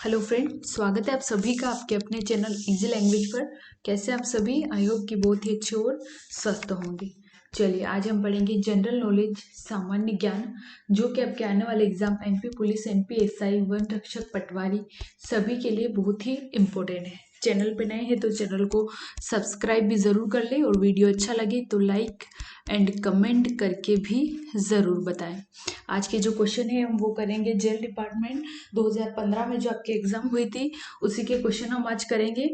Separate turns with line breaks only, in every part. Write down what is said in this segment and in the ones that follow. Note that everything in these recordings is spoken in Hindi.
हेलो फ्रेंड, स्वागत है आप सभी का आपके अपने चैनल इजी लैंग्वेज पर। कैसे आप सभी? आई होप कि बहुत ही अच्छे और स्वस्थ होंगे। चलिए आज हम पढ़ेंगे जनरल नॉलेज, सामान्य ज्ञान, जो कि आपके आने वाले exam MP police, MP SI, one रक्षक, पटवारी सभी के लिए बहुत ही इम्पोर्टेंट है। चैनल पे नए हैं तो चैनल को सब्सक्राइब भी ज़रूर कर ले और वीडियो अच्छा लगे तो लाइक एंड कमेंट करके भी ज़रूर बताएं। आज के जो क्वेश्चन है हम वो करेंगे जेल डिपार्टमेंट 2015 में जो आपके एग्जाम हुई थी उसी के क्वेश्चन हम आज करेंगे।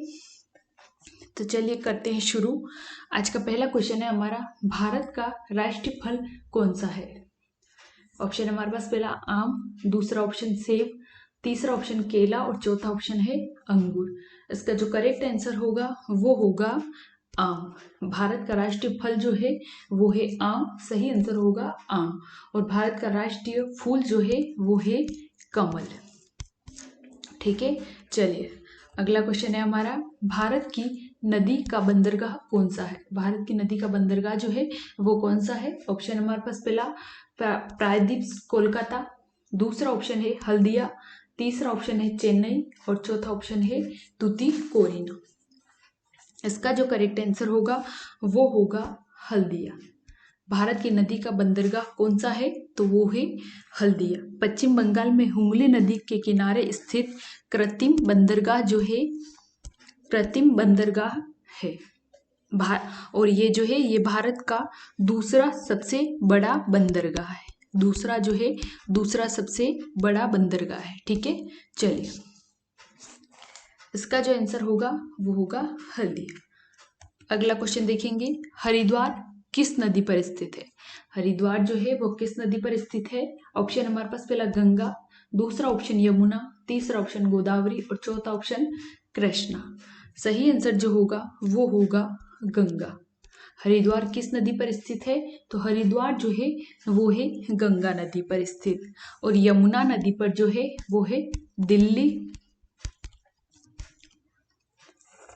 तो चलिए करते हैं शुरू। आज का पहला क्वेश्चन है हमारा, भारत का राष्ट्रीय फल कौन सा है? ऑप्शन है हमारे पास, पहला आम, दूसरा ऑप्शन सेब, तीसरा ऑप्शन केला और चौथा ऑप्शन है अंगूर। इसका जो करेक्ट आंसर होगा वो होगा आम। भारत का राष्ट्रीय फल जो है वो है आम, सही आंसर होगा आम। और भारत का राष्ट्रीय फूल जो है वो है कमल। ठीक है, चलिए अगला क्वेश्चन है हमारा, भारत की नदी का बंदरगाह कौन सा है? भारत की नदी का बंदरगाह जो है वो कौन सा है? ऑप्शन हमारे पास, पहला प्रायद्वीप कोलकाता, दूसरा ऑप्शन है हल्दिया, तीसरा ऑप्शन है चेन्नई और चौथा ऑप्शन है तूतीकोरिन। इसका जो करेक्ट आंसर होगा वो होगा हल्दिया। भारत की नदी का बंदरगाह कौन सा है? तो वो है हल्दिया। पश्चिम बंगाल में हुगली नदी के किनारे स्थित कृत्रिम बंदरगाह जो है, कृत्रिम बंदरगाह है। और ये जो है ये भारत का दूसरा सबसे बड़ा बंदरगाह है। दूसरा जो है दूसरा सबसे बड़ा बंदरगाह है। ठीक है, चलिए इसका जो आंसर होगा वो होगा हल्दिया। अगला क्वेश्चन देखेंगे, हरिद्वार किस नदी पर स्थित है? हरिद्वार जो है वो किस नदी पर स्थित है? ऑप्शन हमारे पास, पहला गंगा, दूसरा ऑप्शन यमुना, तीसरा ऑप्शन गोदावरी और चौथा ऑप्शन कृष्णा। सही आंसर जो होगा वो होगा गंगा। हरिद्वार किस नदी पर स्थित है? तो हरिद्वार जो है वो है गंगा नदी पर स्थित। और यमुना नदी पर जो है वो है दिल्ली,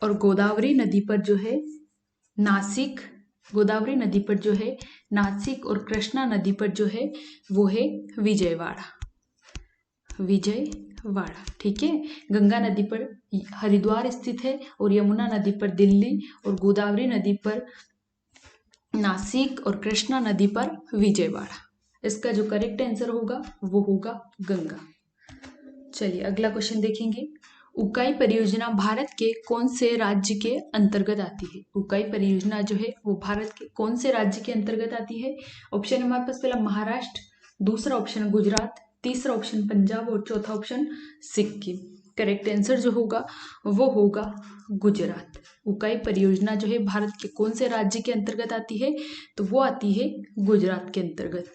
और गोदावरी नदी पर जो है नासिक, गोदावरी नदी पर जो है नासिक, और कृष्णा नदी पर जो है वो है विजयवाड़ा, विजयवाड़ा। ठीक है, गंगा नदी पर हरिद्वार स्थित है और यमुना नदी पर दिल्ली और गोदावरी नदी पर नासिक और कृष्णा नदी पर विजयवाड़ा। इसका जो करेक्ट आंसर होगा वो होगा गंगा। चलिए अगला क्वेश्चन देखेंगे, उकाई परियोजना भारत के कौन से राज्य के अंतर्गत आती है? उकाई परियोजना जो है वो भारत के कौन से राज्य के अंतर्गत आती है? ऑप्शन हमारे पास, पहला महाराष्ट्र, दूसरा ऑप्शन गुजरात, तीसरा ऑप्शन पंजाब और चौथा ऑप्शन सिक्किम। करेक्ट आंसर जो होगा वो होगा गुजरात। उकाई परियोजना जो है भारत के कौन से राज्य के अंतर्गत आती है? तो वो आती है गुजरात के अंतर्गत।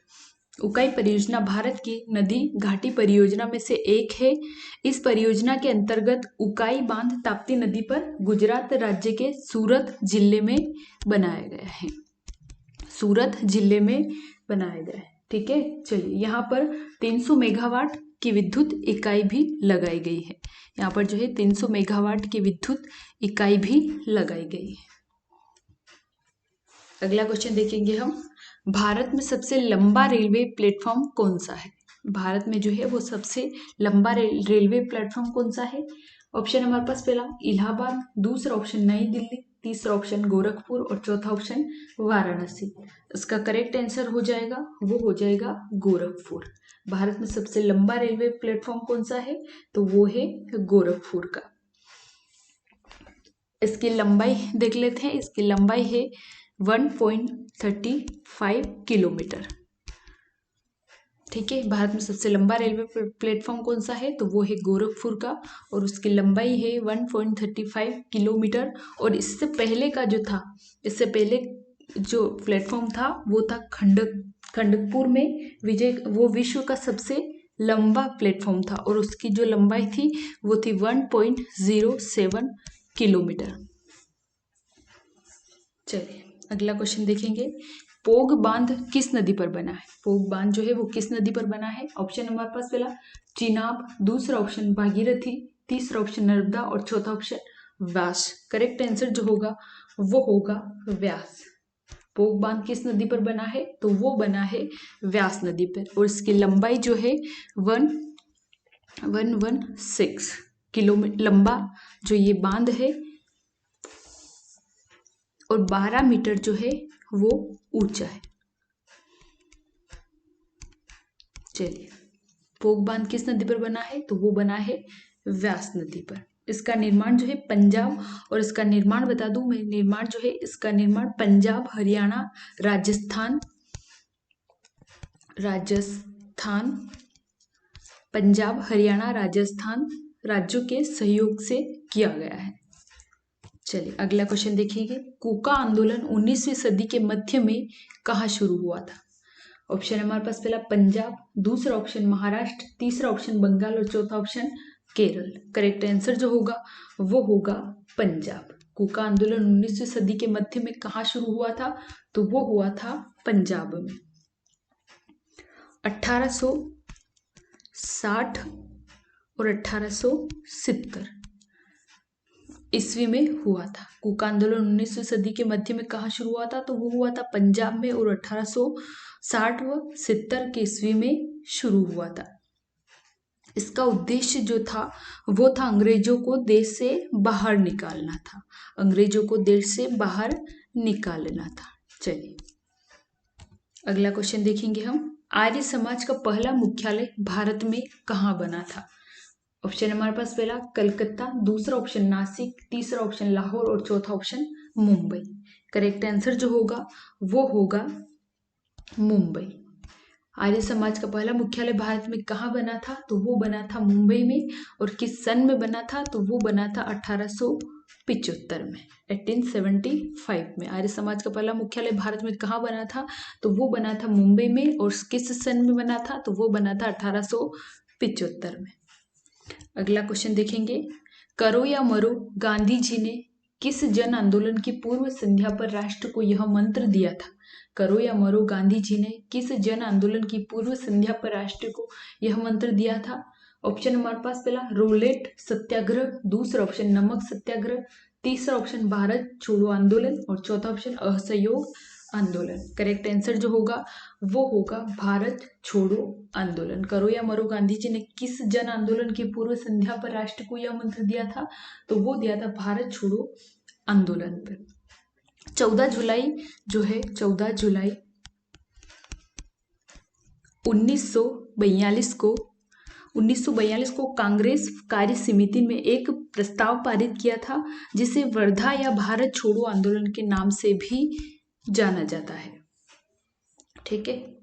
उकाई परियोजना भारत की नदी घाटी परियोजना में से एक है। इस परियोजना के अंतर्गत उकाई बांध ताप्ती नदी पर गुजरात राज्य के सूरत जिले में बनाया गया है। सूरत जिले में बनाया गया है। ठीक है, चलिए यहाँ पर 300 मेगावाट की विद्युत इकाई भी लगाई गई है। यहाँ पर जो है 300 मेगावाट की विद्युत इकाई भी लगाई गई है। अगला क्वेश्चन देखेंगे हम, भारत में सबसे लंबा रेलवे प्लेटफॉर्म कौन सा है? भारत में जो है वो सबसे लंबा रेलवे प्लेटफॉर्म कौन सा है? ऑप्शन हमारे पास, पहला इलाहाबाद, दूसरा ऑप्शन नई दिल्ली, तीसरा ऑप्शन गोरखपुर और चौथा ऑप्शन वाराणसी। इसका करेक्ट आंसर हो जाएगा वो हो जाएगा गोरखपुर। भारत में सबसे लंबा रेलवे प्लेटफॉर्म कौन सा है? तो वो है गोरखपुर का। इसकी लंबाई देख लेते हैं, इसकी लंबाई है 1.35 किलोमीटर। ठीक है, भारत में सबसे लंबा रेलवे प्लेटफॉर्म कौन सा है? तो वो है गोरखपुर का और उसकी लंबाई है 1.35 किलोमीटर। और इससे पहले का जो था, इससे पहले जो प्लेटफॉर्म था वो था खंडकपुर में वो विश्व का सबसे लंबा प्लेटफॉर्म था और उसकी जो लंबाई थी वो थी 1.07 किलोमीटर। चलिए अगला क्वेश्चन देखेंगे, पोग बांध किस नदी पर बना है? पोग बांध जो है वो किस नदी पर बना है? ऑप्शन हमारे पास, पहला चिनाब, दूसरा ऑप्शन भागीरथी, तीसरा ऑप्शन नर्मदा और चौथा ऑप्शन व्यास। करेक्ट आंसर जो होगा वो होगा व्यास। पोग बांध किस नदी पर बना है? तो वो बना है व्यास नदी पर और इसकी लंबाई जो है 116 किलोमीटर लंबा जो ये बांध है और 12 मीटर जो है वो ऊंचा है। चलिए, पोक बांध किस नदी पर बना है? तो वो बना है व्यास नदी पर। इसका निर्माण जो है पंजाब, और इसका निर्माण बता दूं मैं, निर्माण जो है इसका निर्माण पंजाब, हरियाणा, राजस्थान, पंजाब, हरियाणा, राजस्थान राज्यों के सहयोग से किया गया है। चलिए अगला क्वेश्चन देखिए। कूका आंदोलन 19वीं सदी के मध्य में कहाँ शुरू हुआ था? ऑप्शन है हमारे पास, पहला पंजाब, दूसरा ऑप्शन महाराष्ट्र, तीसरा ऑप्शन बंगाल और चौथा ऑप्शन केरल। करेक्ट आंसर जो होगा वो होगा पंजाब। कूका आंदोलन 19वीं सदी के मध्य में कहाँ शुरू हुआ था? तो वो हुआ था पंजाब में। 1860 और 1870 ईस्वी में हुआ था। कूका आंदोलन 19वीं सदी के मध्य में कहाँ शुरू हुआ था? तो वो हुआ था पंजाब में, और 1860 व 70 के ईस्वी में शुरू हुआ था। इसका उद्देश्य जो था वो था अंग्रेजों को देश से बाहर निकालना था। अंग्रेजों को देश से बाहर निकालना था। चलिए अगला क्वेश्चन देखेंगे हम। आर्य समाज का पहला मुख्यालय भारत में कहाँ बना था? ऑप्शन हमारे पास, पहला कलकत्ता, दूसरा ऑप्शन नासिक, तीसरा ऑप्शन लाहौर और चौथा ऑप्शन मुंबई। करेक्ट आंसर जो होगा वो होगा मुंबई। आर्य समाज का पहला मुख्यालय भारत में कहाँ बना था? तो वो बना था मुंबई में। और किस सन में बना था? तो वो बना था 1875 में, 1875 में। आर्य समाज का पहला मुख्यालय भारत में कहाँ बना था? तो वो बना था मुंबई में। और किस सन में बना था? तो वो बना था 1875 में। अगला क्वेश्चन देखेंगे। करो या मरो गांधी जी ने किस जन आंदोलन की पूर्व संध्या पर राष्ट्र को यह मंत्र दिया था? करो या मरो गांधी जी ने किस जन आंदोलन की पूर्व संध्या पर राष्ट्र को यह मंत्र दिया था? ऑप्शन हमारे पास, पहला रोलेट सत्याग्रह, दूसरा ऑप्शन नमक सत्याग्रह, तीसरा ऑप्शन भारत छोड़ो आंदोलन और चौथा ऑप्शन असहयोग आंदोलन। करेक्ट आंसर जो होगा वो होगा भारत छोड़ो आंदोलन। करो या मरो गांधी जी ने किस जन आंदोलन की पूर्व संध्या पर राष्ट्र को यह मंत्र दिया था? तो वो दिया था भारत छोड़ो आंदोलन पर। 14 जुलाई जो है, 14 जुलाई 1942 को कांग्रेस कार्य समिति में एक प्रस्ताव पारित किया था जिसे वर्धा या भारत छोड़ो आंदोलन के नाम से भी जाना जाता है। ठीक है,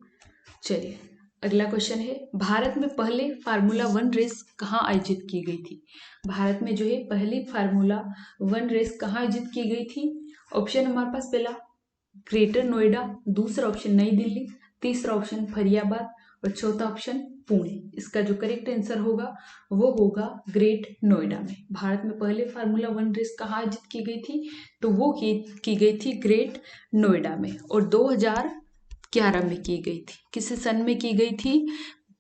चलिए अगला क्वेश्चन है। भारत में पहले फार्मूला 1 रेस कहाँ आयोजित की गई थी? भारत में जो है पहली फार्मूला 1 रेस कहाँ आयोजित की गई थी? ऑप्शन हमारे पास, पहला ग्रेटर नोएडा, दूसरा ऑप्शन नई दिल्ली, तीसरा ऑप्शन फरीदाबाद और चौथा ऑप्शन पुणे। इसका जो करेक्ट आंसर होगा वो होगा ग्रेट नोएडा में। भारत में पहले फार्मूला 1 रेस कहाँ आयोजित की गई थी? तो वो की गई थी ग्रेट नोएडा में, और 2011 में की गई थी। किस सन में की गई थी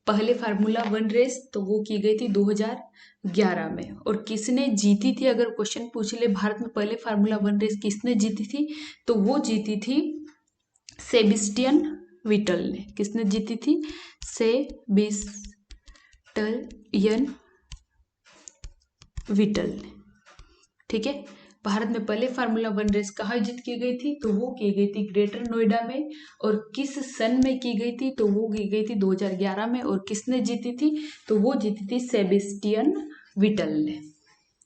पहले फार्मूला 1 रेस? तो वो की गई थी 2011 में। और किसने जीती थी? अगर क्वेश्चन पूछ ले भारत में पहले फार्मूला 1 रेस किसने जीती थी? तो वो जीती थी सेबेस्टियन विटल ने। किसने जीती थी? सेबेस्टियन विटल ने। ठीक है, भारत में पहले फार्मूला 1 रेस कहाँ आयोजित की गई थी? तो वो की गई थी ग्रेटर नोएडा में। और किस सन में की गई थी? तो वो की गई थी 2011 में। और किसने जीती थी? तो वो जीती थी सेबेस्टियन विटल ने।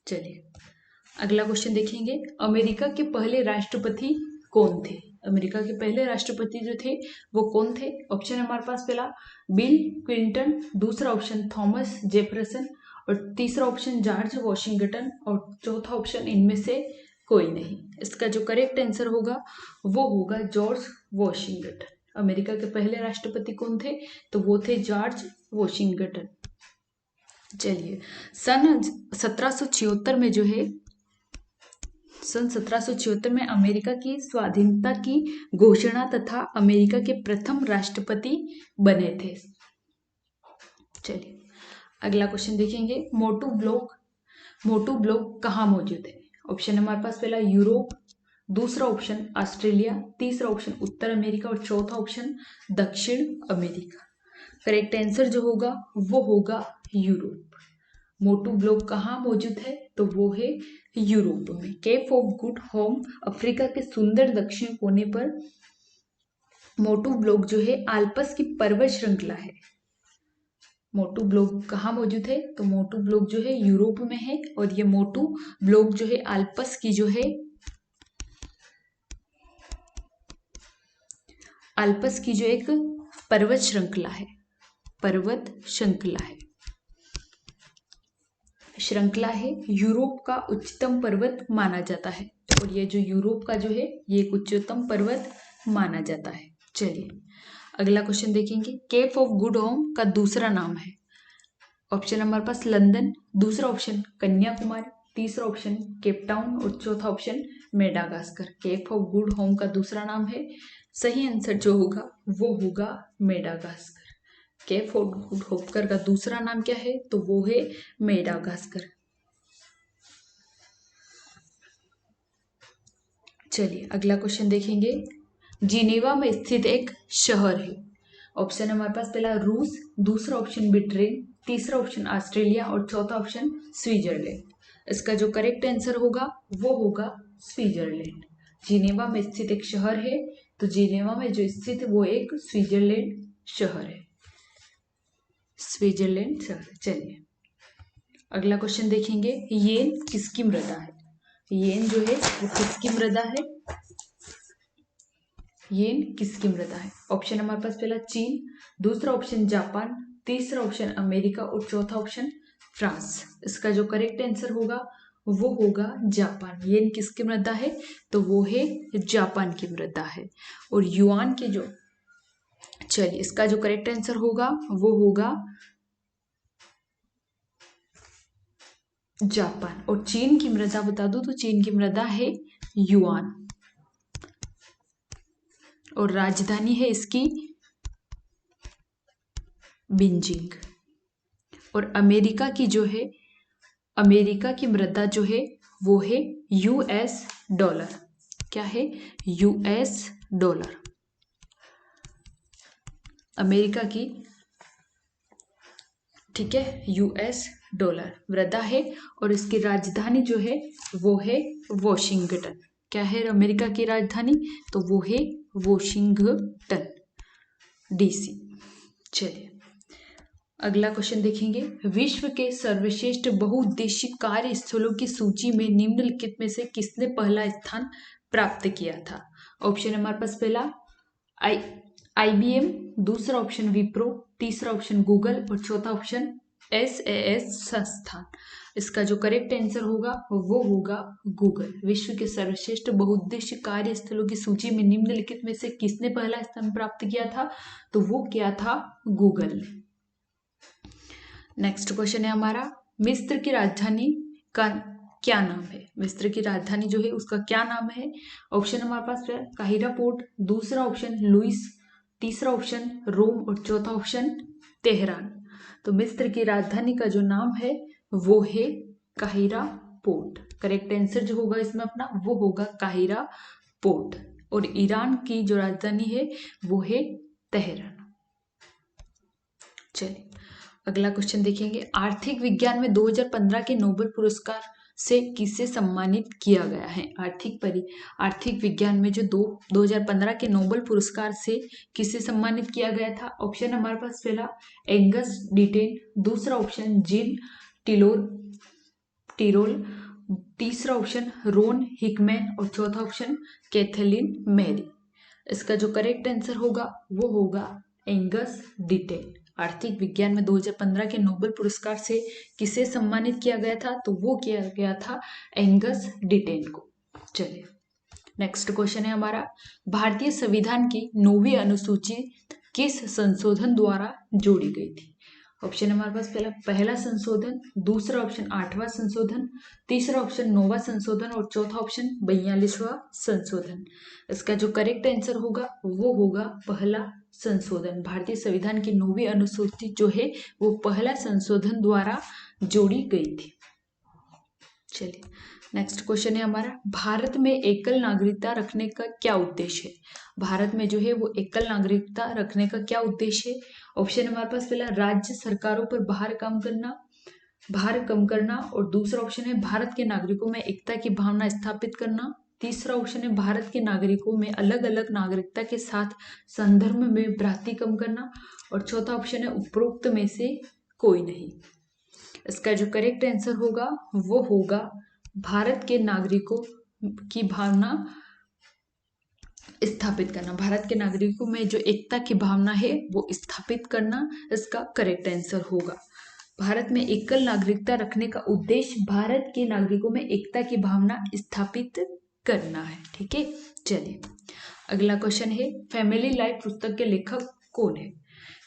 चलिए अगला क्वेश्चन देखेंगे। अमेरिका के पहले राष्ट्रपति कौन थे? अमेरिका के पहले राष्ट्रपति जो थे वो कौन थे? ऑप्शन हमारे पास, पहला बिल क्लिंटन, दूसरा ऑप्शन थॉमस जेफरसन और तीसरा ऑप्शन जॉर्ज वॉशिंगटन और चौथा ऑप्शन इनमें से कोई नहीं। इसका जो करेक्ट आंसर होगा वो होगा जॉर्ज वॉशिंगटन। अमेरिका के पहले राष्ट्रपति कौन थे? तो वो थे जॉर्ज वॉशिंगटन। चलिए सन 1776 में जो है, सन 1776 में अमेरिका की स्वाधीनता की घोषणा तथा अमेरिका के प्रथम राष्ट्रपति बने थे। चलिए अगला क्वेश्चन देखेंगे। मोटू ब्लॉक कहाँ मौजूद है? ऑप्शन हमारे पास, पहला यूरोप, दूसरा ऑप्शन ऑस्ट्रेलिया, तीसरा ऑप्शन उत्तर अमेरिका और चौथा ऑप्शन दक्षिण अमेरिका। करेक्ट आंसर जो होगा वो होगा यूरोप। मोटू ब्लॉक कहाँ मौजूद है? तो वो है यूरोप में। Cape of Good Home Africa के सुंदर दक्षिण कोने पर मोटू ब्लॉक जो है आल्प्स की पर्वत श्रृंखला है। मोटू ब्लॉक कहाँ मौजूद है? तो मोटू ब्लॉक जो है यूरोप में है और ये मोटू ब्लॉक जो है आल्प्स की जो है आल्प्स की जो एक पर्वत श्रृंखला है, पर्वत श्रृंखला है, यूरोप का उच्चतम पर्वत माना जाता है। और ये जो यूरोप का जो है ये एक उच्चतम पर्वत माना जाता है। चलिए अगला क्वेश्चन देखेंगे। केप ऑफ गुड होम का दूसरा नाम है। ऑप्शन हमारे पास लंदन, दूसरा ऑप्शन कन्याकुमारी, तीसरा ऑप्शन केप टाउन और चौथा option Madagascar. Cape of Good Home का दूसरा नाम है, सही आंसर जो होगा वो होगा Madagascar. Cape of Good Home का दूसरा नाम क्या है? तो वो है मेडागास्कर। चलिए अगला क्वेश्चन देखेंगे। जिनेवा में स्थित एक शहर है। ऑप्शन हमारे पास पहला रूस, दूसरा ऑप्शन ब्रिटेन, तीसरा ऑप्शन ऑस्ट्रेलिया और चौथा ऑप्शन स्विट्जरलैंड। इसका जो करेक्ट आंसर होगा वो होगा स्विट्जरलैंड। जिनेवा में स्थित एक शहर है, तो जिनेवा में जो स्थित है वो एक स्विट्जरलैंड शहर है, स्विट्जरलैंड शहर। चलिए अगला क्वेश्चन देखेंगे। येन किसकी मृदा है? येन जो है वो किसकी मृदा है? येन किसकी मृदा है? ऑप्शन हमारे पास पहला चीन, दूसरा ऑप्शन जापान, तीसरा ऑप्शन अमेरिका और चौथा ऑप्शन फ्रांस। इसका जो करेक्ट आंसर होगा वो होगा जापान। येन किसकी मृदा है? तो वो है जापान की मृदा है। और युआन की जो, चलिए इसका जो करेक्ट आंसर होगा वो होगा जापान। और चीन की मृदा बता दूं तो चीन की मृदा है युआन और राजधानी है इसकी बीजिंग। और अमेरिका की जो है, अमेरिका की मृदा जो है वो है यूएस डॉलर। क्या है? US dollar. अमेरिका की, ठीक है, यूएस डॉलर मृदा है और इसकी राजधानी जो है वो है वॉशिंगटन। क्या है अमेरिका की राजधानी? तो वो है वॉशिंगटन डीसी। चलिए अगला क्वेश्चन देखेंगे। विश्व के सर्वश्रेष्ठ बहुउद्देशीय कार्यस्थलों की सूची में निम्नलिखित में से किसने पहला स्थान प्राप्त किया था? ऑप्शन हमारे पास पहला IBM, दूसरा ऑप्शन विप्रो, तीसरा ऑप्शन गूगल और चौथा ऑप्शन SAS संस्थान। इसका जो करेक्ट आंसर होगा वो होगा गूगल। विश्व के सर्वश्रेष्ठ बहुउद्देशीय कार्यस्थलों की सूची में निम्नलिखित में से किसने पहला स्थान प्राप्त किया था? तो वो क्या था? गूगल ने। नेक्स्ट क्वेश्चन है हमारा, मिस्र की राजधानी का क्या नाम है? मिस्र की राजधानी जो है उसका क्या नाम है? ऑप्शन हमारे पास है काहिरा पोर्ट, दूसरा ऑप्शन लुइस, तीसरा ऑप्शन रोम और चौथा ऑप्शन तेहरान। तो मिस्र की राजधानी का जो नाम है वो है काहिरा पोर्ट। करेक्ट आंसर जो होगा इसमें अपना वो होगा काहिरा पोर्ट। और ईरान की जो राजधानी है वो है तेहरान। चलिए अगला क्वेश्चन देखेंगे। आर्थिक विज्ञान में 2015 के नोबेल पुरस्कार से किसे सम्मानित किया गया है? आर्थिक विज्ञान में जो 2015 के नोबेल पुरस्कार से किसे सम्मानित किया गया था? ऑप्शन हमारे पास पहला एंगस डिटेन, दूसरा ऑप्शन जीन टिरोल, तीसरा ऑप्शन रोन हिकमैन और चौथा ऑप्शन कैथलीन मैरी। इसका जो करेक्ट आंसर होगा वो होगा एंगस डिटेन। आर्थिक विज्ञान में 2015 के नोबेल पुरस्कार से किसे सम्मानित किया गया था? तो वो किया गया था एंगस डिटेन को। चलिए नेक्स्ट क्वेश्चन है हमारा, भारतीय संविधान की 9वीं अनुसूची किस संशोधन द्वारा जोड़ी गई थी? ऑप्शन हमारे पास पहला संशोधन, दूसरा ऑप्शन 8वां संशोधन, तीसरा ऑप्शन 9वां संशोधन और चौथा ऑप्शन 42वां संशोधन। इसका जो करेक्ट आंसर होगा वो होगा पहला संशोधन। भारतीय संविधान की 9वीं अनुसूची जो है वो पहला संशोधन द्वारा जोड़ी गई थी। चलिए नेक्स्ट क्वेश्चन है हमारा, भारत में एकल नागरिकता रखने का क्या उद्देश्य है? भारत में जो है वो एकल नागरिकता रखने का क्या उद्देश्य है? ऑप्शन हमारे पास पहला राज्य सरकारों पर बाहर काम करना, भार कम करना, और दूसरा ऑप्शन है भारत के नागरिकों में एकता की भावना स्थापित करना। तीसरा ऑप्शन है भारत के नागरिकों में अलग अलग नागरिकता के साथ संदर्भ में भ्रांति कम करना, और चौथा ऑप्शन है उपरोक्त में से कोई नहीं। इसका जो करेक्ट आंसर होगा वो होगा भारत के नागरिकों की भावना स्थापित करना। भारत के नागरिकों में जो एकता की भावना है वो स्थापित करना इसका करेक्ट आंसर होगा। भारत में एकल नागरिकता रखने का उद्देश्य भारत के नागरिकों में एकता की भावना स्थापित करना है। ठीक है, चलिए अगला क्वेश्चन है फैमिली लाइफ पुस्तक के लेखक कौन है?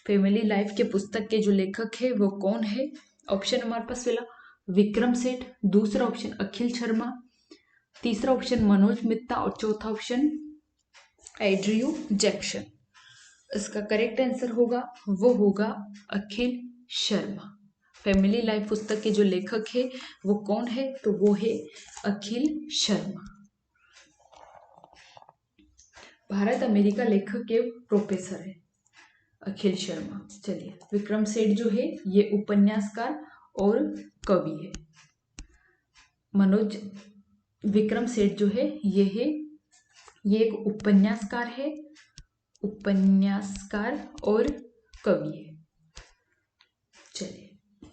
फैमिली लाइफ के पुस्तक के जो लेखक है वो कौन है? ऑप्शन हमारे पास पहला विक्रम सेठ, दूसरा ऑप्शन अखिल शर्मा, तीसरा ऑप्शन मनोज मित्ता, और चौथा ऑप्शन एंड्रयू जैक्सन। इसका करेक्ट आंसर होगा वो होगा अखिल शर्मा। फैमिली लाइफ पुस्तक के जो लेखक है वो कौन है? तो वो है अखिल शर्मा। भारत अमेरिका लेखक के प्रोफेसर है अखिल शर्मा। चलिए विक्रम सेठ जो है ये उपन्यासकार और कवि है। विक्रम सेठ जो है ये एक उपन्यासकार है, उपन्यासकार और कवि है। चलिए,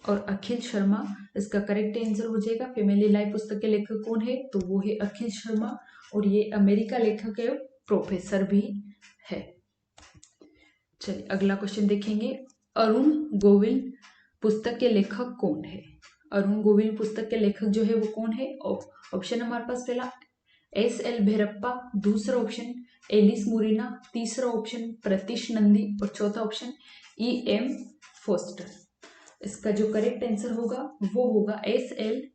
और अखिल शर्मा इसका करेक्ट आंसर हो जाएगा। फैमिली लाइफ पुस्तक के लेखक कौन है? तो वो है अखिल शर्मा, और ये अमेरिका लेखक है, प्रोफेसर भी है। चलिए अगला क्वेश्चन देखेंगे, अरुण गोविल पुस्तक के लेखक कौन है? अरुण गोविल पुस्तक के लेखक जो है वो कौन है? ऑप्शन हमारे पास पहला एस.एल. भैरप्पा, दूसरा ऑप्शन एलिस मुरीना, तीसरा ऑप्शन प्रतीश नंदी, और चौथा ऑप्शन E.M. फोस्टर। इसका जो करेक्ट आंसर होगा वो होगा एस.एल.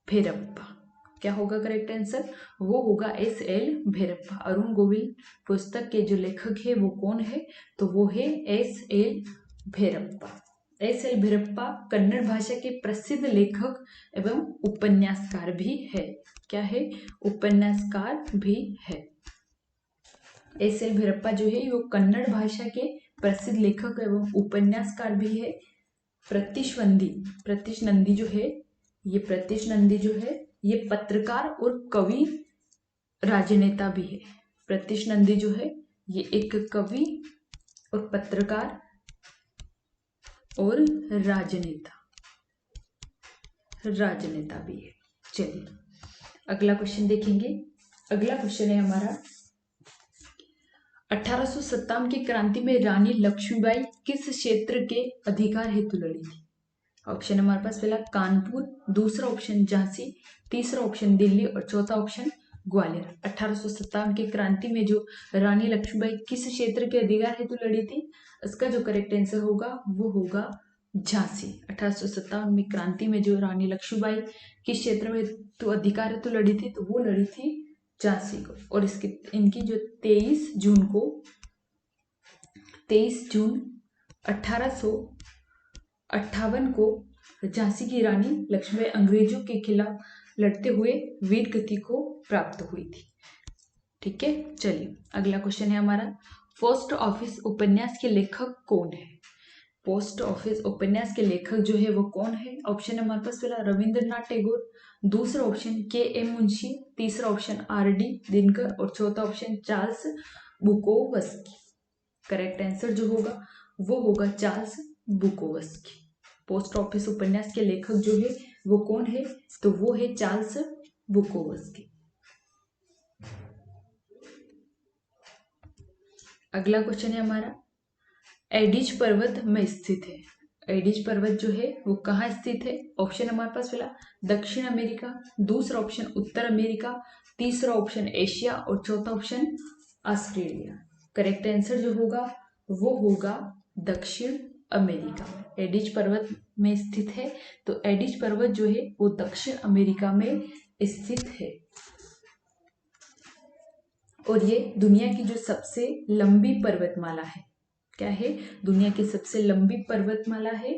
भैरप्पा। क्या होगा करेक्ट आंसर? वो होगा एस.एल. भैरप्पा। अरुण गोविल पुस्तक के जो लेखक है वो कौन है? तो वो है एस.एल. भैरप्पा। एस.एल. भैरप्पा कन्नड़ भाषा के प्रसिद्ध लेखक एवं उपन्यासकार भी है। क्या है? उपन्यासकार भी है। एस.एल. भैरप्पा जो है वो कन्नड़ भाषा के प्रसिद्ध लेखक एवं उपन्यासकार भी है। प्रतीश नंदी जो है ये पत्रकार और कवि राजनेता भी है। प्रतीश नंदी जो है ये एक कवि और पत्रकार और राजनेता भी है। चलिए अगला क्वेश्चन देखेंगे। अगला क्वेश्चन है हमारा 1857 की क्रांति में रानी लक्ष्मीबाई किस क्षेत्र के अधिकार हेतु लड़ी थी? ऑप्शन हमारे पास पहला कानपुर, दूसरा ऑप्शन झांसी, तीसरा ऑप्शन दिल्ली, और चौथा ऑप्शन ग्वालियर। 1857 की क्रांति में जो रानी लक्ष्मीबाई किस क्षेत्र के अधिकार हेतु लड़ी थी? इसका जो करेक्ट आंसर होगा वो होगा झांसी। 1857 में क्रांति में जो रानी लक्ष्मीबाई किस क्षेत्र में तो अधिकार हेतु लड़ी थी? तो वो लड़ी थी झांसी को। और इनकी जो 23 जून 1858 को झांसी की रानी लक्ष्मीबाई अंग्रेजों के खिलाफ लड़ते हुए वीर गति को प्राप्त हुई थी। ठीक है, चलिए अगला क्वेश्चन है हमारा पोस्ट ऑफिस उपन्यास के लेखक कौन है? पोस्ट ऑफिस उपन्यास के लेखक जो है वो कौन है? ऑप्शन है हमारे पास पहला रविंद्रनाथ टैगोर, दूसरा ऑप्शन के.एम. मुंशी, तीसरा ऑप्शन R.D. दिनकर, और चौथा option Charles Bukowski. Correct answer जो होगा वो होगा चार्ल्स बुकोवस्की। पोस्ट ऑफिस उपन्यास के लेखक जो है वो कौन है? तो वो है चार्ल्स बुकोवस्की। अगला क्वेश्चन है हमारा एडिज पर्वत में स्थित है। एडिज पर्वत जो है वो कहाँ स्थित है? ऑप्शन हमारे पास पहला दक्षिण अमेरिका, दूसरा ऑप्शन उत्तर अमेरिका, तीसरा ऑप्शन एशिया, और चौथा ऑप्शन ऑस्ट्रेलिया। करेक्ट आंसर जो होगा वो होगा दक्षिण अमेरिका। एडिज पर्वत में स्थित है, तो एडिज पर्वत जो है वो दक्षिण अमेरिका में स्थित है। और ये दुनिया की जो सबसे लंबी पर्वतमाला है। क्या है? दुनिया की सबसे लंबी पर्वतमाला है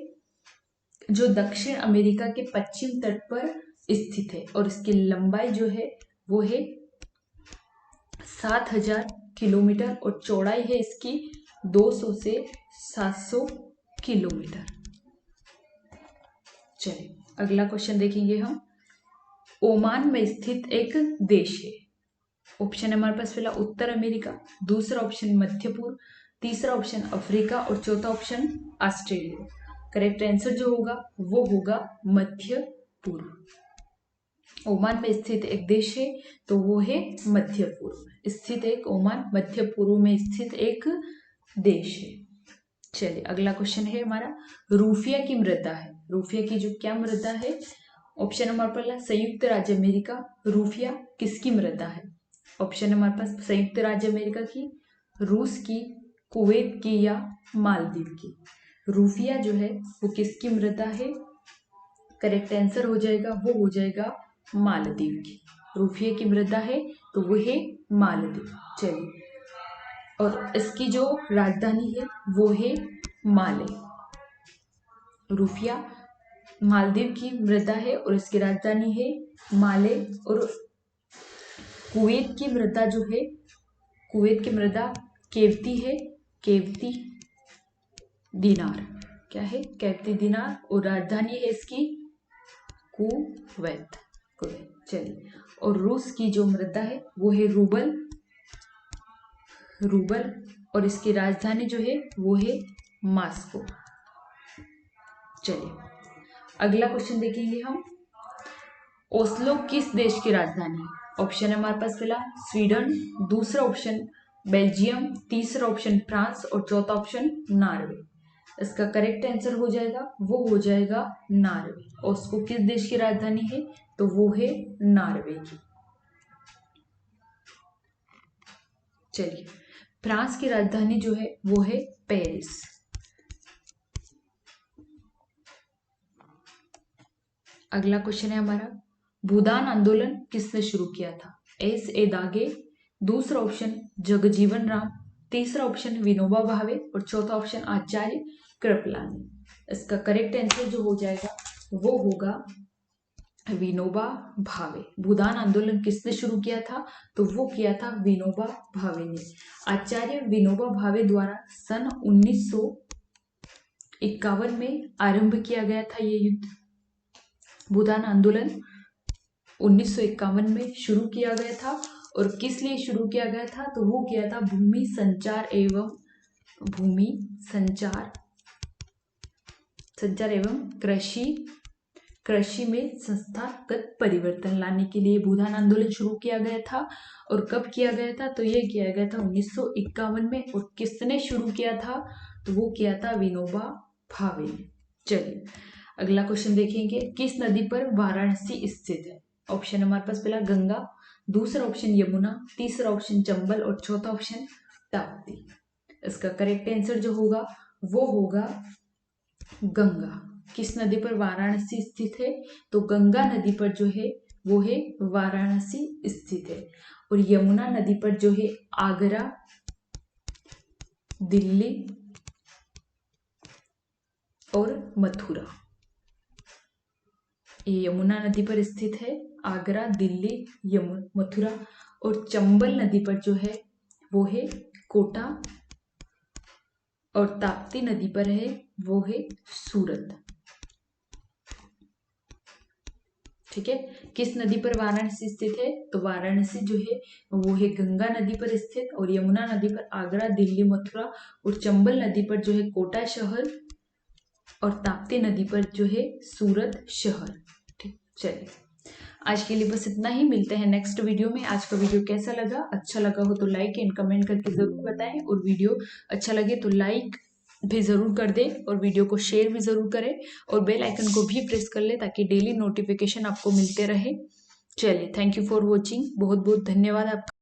जो दक्षिण अमेरिका के पश्चिम तट पर स्थित है, और इसकी लंबाई जो है वो है 7000 किलोमीटर, और चौड़ाई है इसकी 200 से 700 किलोमीटर। चलिए अगला क्वेश्चन देखेंगे हम, ओमान में स्थित एक देश है। ऑप्शन है हमारे पास पहला उत्तर अमेरिका, दूसरा ऑप्शन मध्य पूर्व, तीसरा ऑप्शन अफ्रीका और चौथा ऑप्शन ऑस्ट्रेलिया। करेक्ट आंसर जो होगा वो होगा मध्य पूर्व। ओमान में स्थित एक देश है तो वो है मध्य पूर्व स्थित एक, ओमान मध्य पूर्व में स्थित एक देश है। चलिए अगला क्वेश्चन है हमारा, रूफिया की मृदा है। रूफिया की जो क्या मृदा है, ऑप्शन हमारे पास संयुक्त राज्य अमेरिका, रूफिया किसकी मृदा है? ऑप्शन है हमारे पास संयुक्त राज्य अमेरिका की, रूस की, कुवैत की या मालदीव की। रूफिया जो है वो किसकी मृदा है? करेक्ट आंसर हो जाएगा वो हो जाएगा मालदीव की। रूफिया की मृदा है तो वो है मालदीव। चलिए, और इसकी जो राजधानी है वो है माले। रूफिया मालदीव की मृदा है और इसकी राजधानी है माले। और कुवैत की मृदा जो है, कुवैत की मृदा केवती है, केवती दीनार। क्या है? केवती दीनार। और राजधानी है इसकी कुवैत, कुवैत। चलिए, और रूस की जो मृदा है वो है रूबल, रूबल। और इसकी राजधानी जो है वो है मॉस्को। चलिए अगला क्वेश्चन देखेंगे हम, ओस्लो किस देश की राजधानी है? ऑप्शन है हमारे पास पहला स्वीडन, दूसरा ऑप्शन बेल्जियम, तीसरा ऑप्शन फ्रांस और चौथा ऑप्शन नॉर्वे। इसका करेक्ट आंसर हो जाएगा वो हो जाएगा नॉर्वे। ओस्लो किस देश की राजधानी है? तो वो है नॉर्वे की। चलिए, फ्रांस की राजधानी जो है वो है पेरिस। अगला क्वेश्चन है हमारा, भूदान आंदोलन किसने शुरू किया था? एस ए दागे, दूसरा ऑप्शन जगजीवन राम, तीसरा ऑप्शन विनोबा भावे और चौथा ऑप्शन आचार्य कृपलानी। इसका करेक्ट आंसर जो हो जाएगा वो होगा विनोबा भावे। भूदान आंदोलन किसने शुरू किया था? तो वो किया था विनोबा भावे ने। आचार्य विनोबा भावे द्वारा सन 1951 में आरंभ किया गया था ये युद्ध। भूदान आंदोलन 1951 में शुरू किया गया था। और किस लिए शुरू किया गया था? तो वो किया था भूमि संचार एवं कृषि में संस्थागत परिवर्तन लाने के लिए भूदान आंदोलन शुरू किया गया था। और कब किया गया था? तो ये किया गया था 1951 में। और किसने शुरू किया था? तो वो किया था विनोबा भावे ने। चलिए अगला क्वेश्चन देखेंगे, किस नदी पर वाराणसी स्थित है? ऑप्शन हमारे पास पहला गंगा, दूसरा ऑप्शन यमुना, तीसरा ऑप्शन चंबल और चौथा ऑप्शन ताप्ती। इसका करेक्ट आंसर जो होगा वो होगा गंगा। किस नदी पर वाराणसी स्थित है? तो गंगा नदी पर जो है वो है वाराणसी स्थित है। और यमुना नदी पर जो है आगरा, दिल्ली और मथुरा। ये यमुना नदी पर स्थित है, आगरा, दिल्ली, मथुरा। और चंबल नदी पर जो है वो है कोटा। और ताप्ती नदी पर है वो है सूरत। ठीक है, किस नदी पर वाराणसी स्थित है? तो वाराणसी जो है वो है गंगा नदी पर स्थित। और यमुना नदी पर आगरा, दिल्ली, मथुरा। और चंबल नदी पर जो है कोटा शहर। और ताप्ती नदी पर जो है सूरत शहर। ठीक, चलिए आज के लिए बस इतना ही। मिलते हैं नेक्स्ट वीडियो में। आज का वीडियो कैसा लगा? अच्छा लगा हो तो लाइक एंड कमेंट करके जरूर बताएं। और वीडियो अच्छा लगे तो लाइक भी जरूर कर दें और वीडियो को शेयर भी जरूर करें। और बेल आइकन को भी प्रेस कर ले ताकि डेली नोटिफिकेशन आपको मिलते रहे। चलिए, थैंक यू फॉर वॉचिंग। बहुत बहुत धन्यवाद आपका।